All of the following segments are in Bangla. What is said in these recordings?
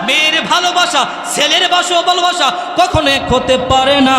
মেয়ের ভালোবাসা ছেলের ভালোবাসা কখনো এক হতে পারে না।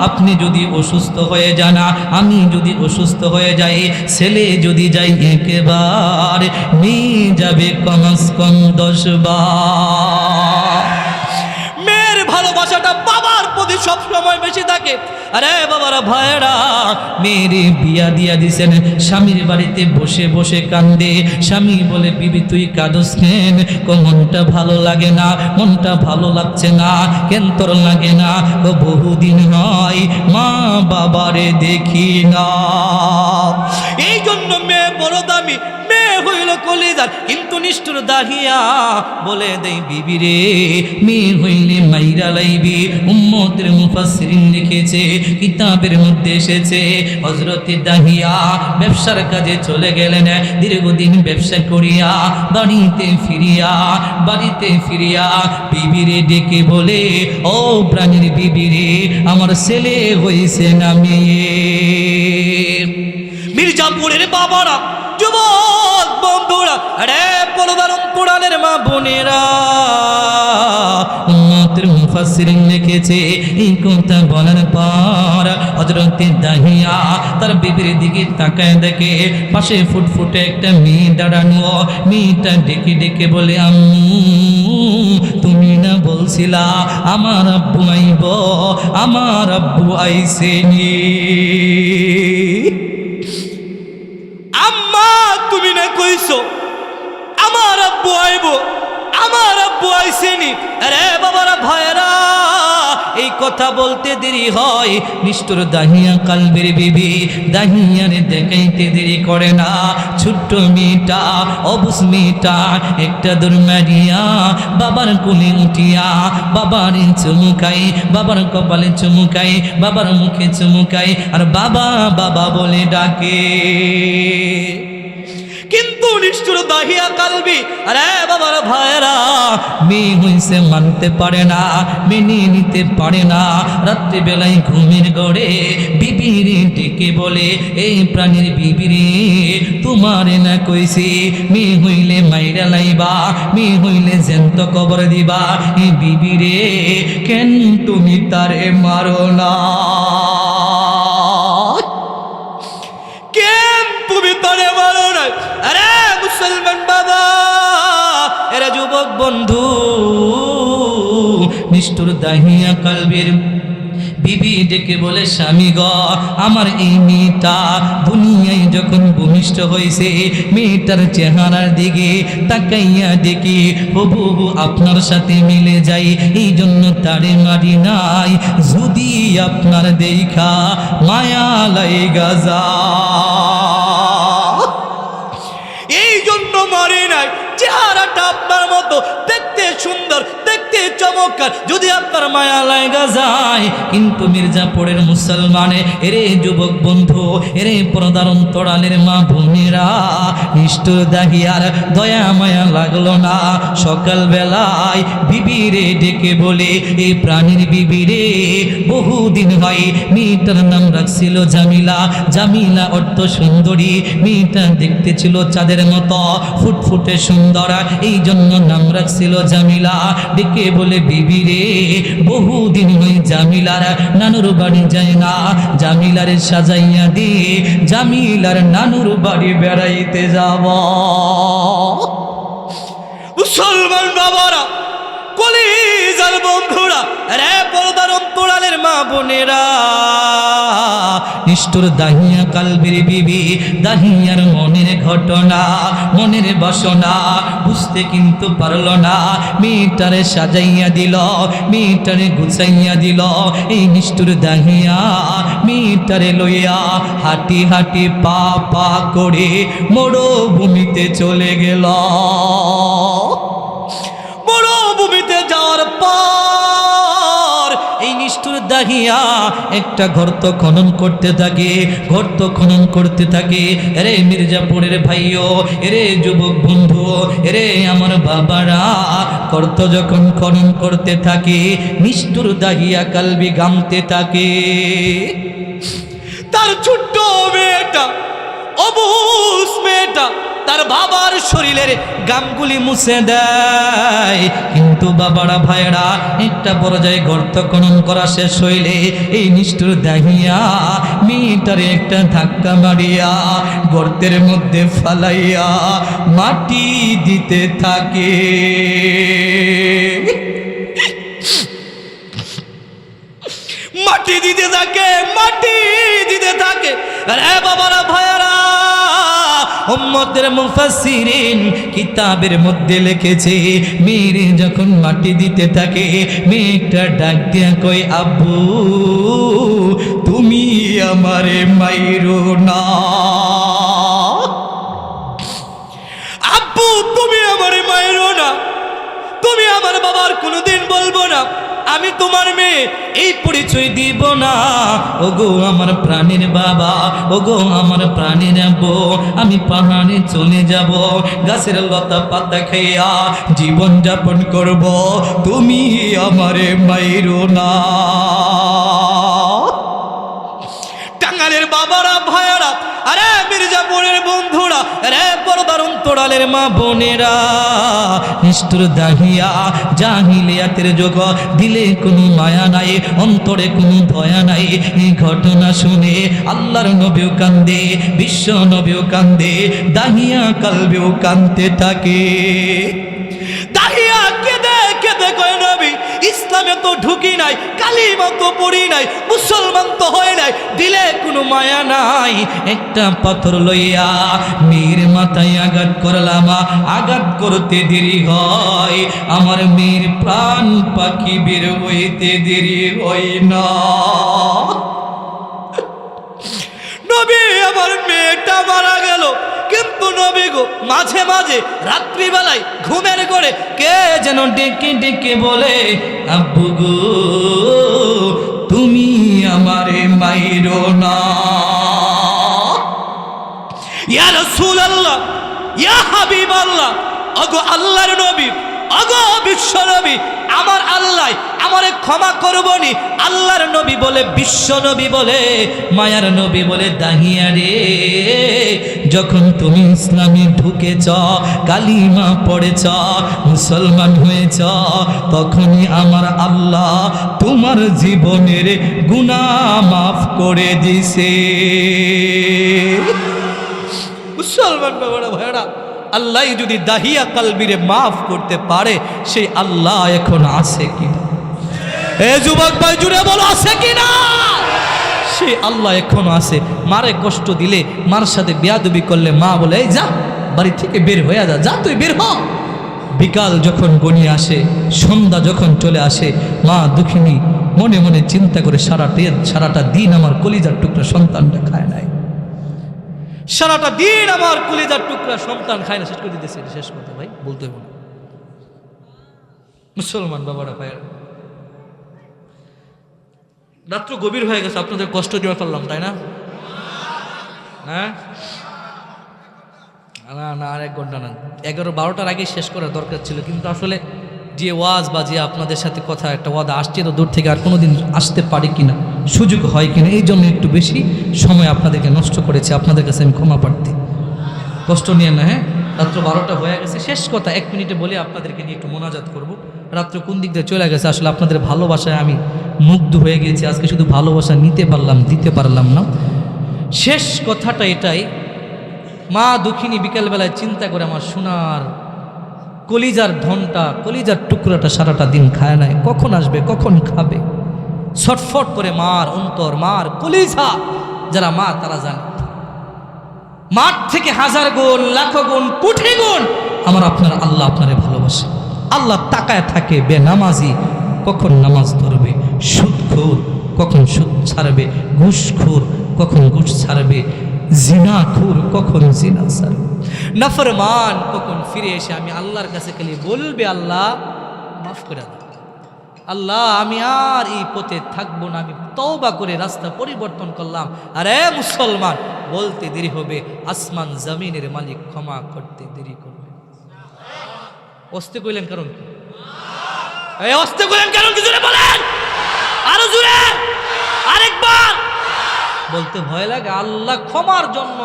আপনি যদি অসুস্থ হয়ে যান, আমি যদি অসুস্থ হয়ে যাই, ছেলে যদি যাই একেবারে, মেয়ে যাবে কমস কম 10 বার। মেয়ের ভালোবাসাটা বাবার প্রতি সব সময় বেশি থাকে। আরে বাবারা ভাইয়েরা, মেয়েরে বিয়া দিয়া দিছেন, স্বামীর বাড়িতে বসে বসে কান্দে। স্বামী বলে, বিবি তুই কাঁদস কেন? মনটা ভালো লাগে না, মনটা ভালো লাগছে না। কেন তোর লাগে না? বহুদিন হয় মা বাবারে দেখি না। এই জন্য মেয়ে বড় দামি, মেয়ে হইল কলিজার। কিন্তু নিষ্ঠুর দাহিয়া বলে দেই, বিবি রে মেয়ে হইলে মাইরা লাইবি। উম্মতের মুফাসসিরিন লিখেছে, কিতাবের মধ্যে এসেছে, হযরতে দাহিয়া ব্যবসার কাজে চলে গেলেন। দীর্ঘদিন ব্যবসা করিয়া বাড়িতে ফিরিয়া বিবিরে ডেকে বলে, ও প্রাণীর বিবিরে, আমার ছেলে হইছে না মেয়ে? মির্জাপুরের বাবারা, যুবক বন্ধুরা, আরে পর্দার অন্তরালের মা বোনেরা, উম্মতের মুফাসসিরিন লিখেছে, এই কথা বলার পর হযরতে দাহিয়া তার বিবির দিকে তাকায় দেখে পাশে ফুটফুটে একটা মেয়ে দাঁড়ানো। মেয়েটা ডেকে ডেকে বলে, আম্মু তুমি না বলছিলা আমার আব্বু আইব? আমার আব্বু আইসেনি। আম্মা তুমি না কইছো আমার আব্বু আইব, আমার আব্বু আইসেনি। আরে বাবারা ভাইরা, এই কথা বলতে দেরি হয়। নিষ্ঠুর দাহিয়া কালবের বিবি দাহিয়ারে দেখাইতে দেরি করে না। ছোট্ট মেয়েটা, অবুঝ মেয়েটা একটা দৌড় মারিয়া বাবার কোলে উঠিয়া বাবার চুমুকাই, বাবার কপালে চুমুকাই, বাবার মুখে চুমুকাই, আর বাবা বাবা বলে ডাকে। কিন্তু নিষ্ঠুর দাহিয়া কালবি, আরে বাবার ভাইরা, মেয়ে হইছে মানতে পারে না, মেনে নিতে পারে না। রাত্রিবেলায় ঘুমের গড়ে বিবিরে ডেকে বলে, এই প্রাণীর বিবিরে, তোমারে না কইছি মেয়ে হইলে মাইরা লাইবা, মেয়ে হইলে জ্যান্ত কবর দিবা। এই বিবিরে, কেন তুমি তারে মারো না? কেন তুমি তারে মারো না? আরে মুসলমান বাবা, এরা যুবক বন্ধু, নিষ্ঠুর দাহিয়া কালবের বিবি ডেকে বলে, স্বামী গ, আমার এই মেয়েটা দুনিয়ায় যখন ভূমিষ্ঠ হয়েছে, মেয়েটার চেহারার দিকে তাকাইয়া দেখি হুবহু আপনার সাথে মিলে যাই, এই জন্য তারে মারি নাই। যদি আপনার দেখা মায়া লাইগা যায়, এই জন্য মারি নাই। চেহারাটা আপনার মতো দেখতে সুন্দর, দেখতে চমৎকার, যদি আপনার মায়া লাগা যায়। কিন্তু মির্জাপুরের মুসলমানে, এরে যুবক বন্ধু, এরে পর্দার অন্তরালের মা বোনেরা, নিষ্ঠুর দাহিয়ার দয়া মায়া লাগলো না। সকাল বেলায় বিবিরে ডেকে বলে, এই প্রাণীর বিবিরে, বহুদিন হয় মেয়েটার নাম রাখছিল জামিলা। জামিলা অর্থ সুন্দরী, মেয়েটা দেখতে ছিল চাঁদের মতো ফুটফুটে সুন্দর, এই জন্য নাম রাখছিল জামিলা। ডেকে বলে, বিবিরে, বহুদিন হয়ে জামিলার নানুর বাড়ি যায় না, জামিলারে সাজাইয়া দি, জামিলার নানুর বাড়ি বেড়াইতে যাব। মুসলমান বাবারা, কলিজার বন্ধুরা, রে পর্দার অন্তরালের মা বোনেরা, নিষ্ঠুর দাহিয়া কালবের বিবি দাহিয়ার মনের ঘটনা, মনের বাসনা বুঝতে কিন্তু পারল না। মেয়েটারে সাজাইয়া দিল, মেয়েটারে গুছাইয়া দিল। এই নিষ্ঠুর দাহিয়া মেয়েটারে লইয়া হাঁটি হাঁটি পা পা করে মরুভূমিতে চলে গেল। মরুভূমিতে যাওয়ার পর এই নিষ্ঠুর দাহিয়া একটা গর্ত খনন করতে থাকে, গর্ত খনন করতে থাকে। এরে মির্জাপুরের ভাইও, এরে যুবক বন্ধু, এরে আমার বাবারা, গর্ত যখন খনন করতে থাকে, নিষ্ঠুর দাহিয়া কালবি গামতে থাকে। তার ছোট্ট মেয়েটা, অবুঝ মেয়েটা, তার বাবার শরীরের গামগুলি মুছে দেয়। কিন্তু বাবারা ভাইরা একটা পর্যায়ে গর্ত খনন করা শেষ হইলে এই নিষ্ঠুর দাহিয়া মেয়েটারে একটা ধাক্কা মারিয়া গর্তের মধ্যে ফালাইয়া মাটি দিতে থাকে। মাটি দিতে থাকে, মাটি দিতে থাকে। আরে বাবারা ভাইয়ারা, উম্মতের মুফাসসিরিন কিতাবের মধ্যে লিখেছে মেয়েরে যখন মাটি দিতে থাকে মেয়েটা ডাক দিয়া কই, আব্বু তুমি আমারে মাইরো না, আব্বু তুমি আমারে মাইরো না, তুমি আমার বাবার কোনোদিন বলবো না আমি তোমার মেয়ে, এই পরিচয় দিব না। ওগো আমার প্রাণের বাবা, ওগো আমার প্রাণের আব্বু, আমি পাহাড়ে চলে যাব, গাছের লতা পাতা খাইয়া জীবন যাপন করব, তুমি আমারে মাইরো না। টাঙ্গালের বাবারা ভাইয়ারা, আরে মির্জাপুরের বন্ধুরা, আরে পর্দার অন্তরালের মা বোনেরা, নিষ্ঠুর দাহিয়া জাহিলিয়াতের যুগ, দিলে কোনো মায়া নাই, অন্তরে কোনো দয়া নাই। এই ঘটনা শুনে আল্লাহর নবীও কান্দে, বিশ্ব নবীও কান্দে, দাহিয়া কালবেও কান্দতে থাকে। দাহিয়া কেঁদে কেঁদে কয়, নবী ইসলামে তো ঢুকি নাই, কালিমা তো পড়ি নাই, মুসলমান তো হয় নাই, দিলে কোনো মায়া নাই। একটা পাথর লইয়া মেয়ের মাথায় আঘাত করলাম, আঘাত করতে দেরি হয়, আমার মেয়ের প্রাণ পাখি বের হইতে দেরি হয় না। নবী আমার মেয়েটা মারা গেল, কিন্তু নবী গো মাঝে মাঝে রাত্রিবেলায় ঘুমের ঘরে কে যেন ডেকে ডেকে বলে, আব্বু গো তুমি আমারে মাইরো না। ইয়া রাসূলুল্লাহ, ইয়া হাবিবাল্লাহ, ওগো আল্লাহর নবী, ওগো বিশ্ব নবী, আমার আল্লাহ আমারে ক্ষমা করবনি। আল্লাহর নবী বলে, বিশ্ব নবী বলে, মায়ার নবী বলে, দাহিয়া রে যখন তুমি ইসলামে ঢুকেছ, কালিমা পড়েছ, মুসলমান হয়েছ, তখনই আমার আল্লাহ তোমার জীবনের গুনাহ মাফ করে দিছে। মুসলমান বাবারা ভাইরা, আল্লাহ যদি দাহিয়া কালবিরে মাফ করতে পারে, সেই আল্লাহ এখন আছে কিনা? এ যুবক ভাই জুড়ে বলো, আছে কিনা? সেই আল্লাহ এখন আছে। মারে কষ্ট দিলে, মার সাথে বেয়াদবি করলে মা বলে, এই যা বাড়ি থেকে বের হয়ে যা, যা তুই বের হ। বিকাল যখন গনিয়ে আসে, সন্ধ্যা যখন চলে আসে, মা দুঃখিনী মনে মনে চিন্তা করে, সারাটা দিন আমার কলিজার টুকরা সন্তানটা খায় নাই, সারাটা দিন আমার কলিজার টুকরা সন্তান খায় না। শেষ করে দিতেছে, শেষ কথা ভাই বলতে হবে। মুসলমান বাবারা ভাইয়েরা, রাত্র গভীর হয়ে গেছে, আপনাদের কষ্ট দিয়ে ফেললাম তাই না? হ্যাঁ না না, আর 1 ঘন্টা না, 11-12টার আগে শেষ করার দরকার ছিল, কিন্তু আসলে যে ওয়াজ বা যে আপনাদের সাথে কথা একটা ওয়াদা আসছে তো দূর থেকে, আর কোনোদিন আসতে পারি কিনা, সুযোগ হয় কিনা, এই জন্য একটু বেশি সময় আপনাদেরকে নষ্ট করেছে। আপনাদের কাছে আমি ক্ষমা প্রার্থী, কষ্ট নিয়ে না। হ্যাঁ, রাত্র 12টা হয়ে গেছে। শেষ কথা 1 মিনিটে বলে আপনাদেরকে নিয়ে একটু মোনাজাত করব। রাত্র কোন দিক দিয়ে চলে গেছে, আসলে আপনাদের ভালোবাসায় আমি মুগ্ধ হয়ে গেছি। আজকে শুধু ভালোবাসা নিতে পারলাম, দিতে পারলাম না। শেষ কথাটা এটাই, মা দুঃখিনী বিকেলবেলায় চিন্তা করে, আমার সোনার কলিজার ধনটা, কলিজার টুকরাটা সারাটা দিন খায় নাই, কখন আসবে, কখন খাবে। ছটফট করে মার অন্তর, মার কলিজা, যারা মা তারা জানে, মার থেকে 1000 গুণ, লাখো গুণ, কোটি গুণ আমার আপনার আল্লাহ আপনারে ভালোবাসে। আল্লাহ তাকায় থাকে বেনামাজি কখন নামাজ ধরবে, সুদখোর কখন সুদ ছাড়বে, ঘুষখোর কখন ঘুষ ছাড়বে, জিনাখোর কখন জিনা ছাড়বে, নাফরমান কখন ফিরে এসে আমি আল্লাহর কাছে খালি বলবে, আল্লাহ মাফ করে দাও, আল্লাহ আমি আর এই পথে থাকবো না, আমি তওবা করে রাস্তা পরিবর্তন করলাম। আরে মুসলমান, বলতে দেরি হবে, আসমান জমিনের মালিক ক্ষমা করতে দেরি করবে। অস্তে কইলেন কারণ কি? এই অস্তে কইলেন কারণ কি? জোরে বলেন, আরো জোরে, আরেকবার। বলতে ভয় লাগে, আল্লাহ ক্ষমার জন্য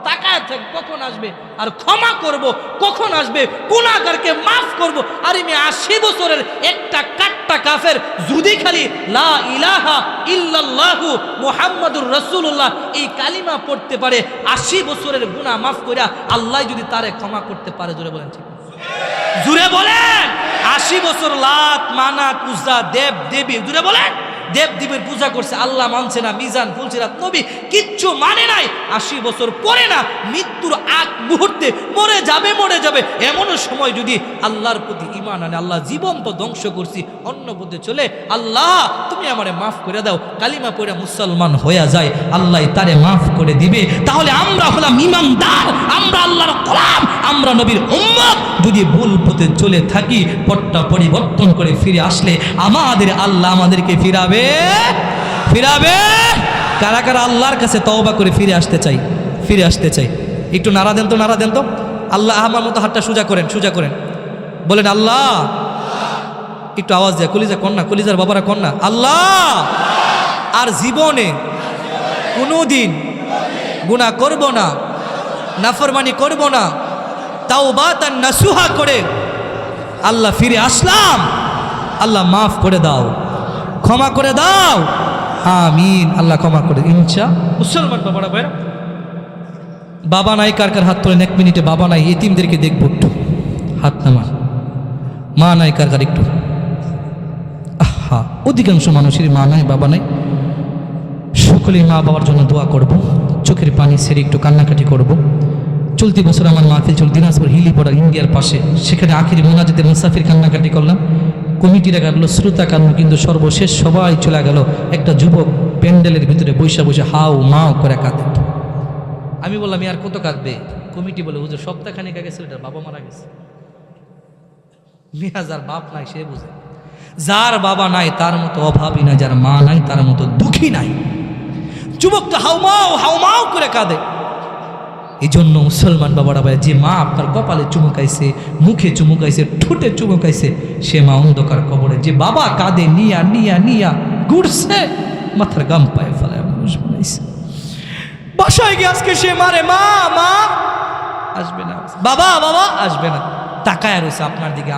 তাকায় থাক কখন আসবে, আর ক্ষমা করব কখন আসবে, গুনাহগারকে মাফ করব। আর আমি 80 বছরের একটা কাট্টা কাফের যদি খালি লা ইলাহা ইল্লাল্লাহু মুহাম্মাদুর রাসূলুল্লাহ এই কালিমা পড়তে পারে, 80 বছরের গুনাহ মাফ কইরা আল্লাহ যদি তারে ক্ষমা করতে পারে, জোরে বলেন ঠিক? জোরে বলেন। 80 বছর লাত মানাত উজ্জা দেব দেবী, জোরে বলেন, দেব দেবীর পূজা করছে, আল্লাহ মানছে না, মিজান ফুলসিরাত নবী কিচ্ছু মানে নাই, 80 বছর পরে না মৃত্যুর আগ মুহূর্তে মরে যাবে এমন সময় যদি আল্লাহর প্রতি ঈমান আনে, আল্লাহ জীবন তো ধ্বংস করছি, অন্য পথে চলে আল্লাহ তুমি আমারে মাফ করে দাও, কালিমা পড়ে মুসলমান হয়ে যায়, আল্লাহ তারে মাফ করে দিবে। তাহলে আমরা হলাম ঈমানদার, আমরা আল্লাহর গোলাম, আমরা নবীর উম্মত। যদি ভুল পথে চলে থাকি, পথটা পরিবর্তন করে ফিরে আসলে আমাদের আল্লাহ আমাদেরকে ফিরাবে। কারা কারা আল্লাহর কাছে তওবা করে ফিরে আসতে চাই? একটু নাড়া দেন তো। আল্লাহ আমার মতো হাতটা সোজা করেন, বলেন আল্লাহ। একটু আওয়াজ দেয়, কলিজার বাবারা কন্যা, আল্লাহ আর জীবনে কোনোদিন গুনাহ করব না, নাফরমানি করব না, তাওবাতান নাসুহা করে আল্লাহ ফিরে আসলাম, আল্লাহ মাফ করে দাও, ক্ষমা করে দাও, আমিন। আল্লাহ ক্ষমা করে ইনশা। মুসলমান বাবারা ভাইরা, বাবা নাই কার হাত তোলেন 1 মিনিটে, বাবা নাই, এতিমদেরকে দেখবো একটু, হাত নামান। মা নাই কার একটু, আহা, অধিকাংশ মানুষের মা নাই বাবা নাই, সকলেই মা বাবার জন্য দোয়া করব, চোখের পানি ছেড়ে একটু কান্নাকাটি করব। চলতি বছর আমার মাহফিল চল দিনাজপুর হিলিপড়া ইন্ডিয়ার পাশে, সেখানে আখিরি মোনাজাতে মুসাফির কান্নাকাটি করলাম, কমিটিরা গেল, শ্রোতা কান্না, কিন্তু সর্বশেষ সবাই চলে গেল, একটা যুবক প্যান্ডেলের ভিতরে বসে হাউ মাও করে কাঁদে। আমি বললাম আর কত কাঁদবে? কমিটি বলে হুজুর সপ্তাহখানেক আগে ছেলেটার বাবা মারা গেছে। মিয়া যার বাপ নাই সে বুঝে, যার বাবা নাই তার মতো অভাবী নাই, যার মা নাই তার মতো দুঃখী নাই। যুবকটা হাউমাও করে কাঁদে। এই জন্য মুসলমান বাবারা ভাই, যে মা আপনার কপালে চুমুকাইছে, মুখে চুমুকাইছে, ঠোঁটে চুমুকাইছে, সে মা অন্ধকার কবরে। যে বাবা কাঁদে নিয়া ঘুরছে, মাথার গাম পায়ে ফেলায় মানুষ বানাইছে, বাসায় গিয়ে আজকে সে মারে, মা আসবে না, বাবা আসবে না, তাকায় রয়েছে আপনার দিকে।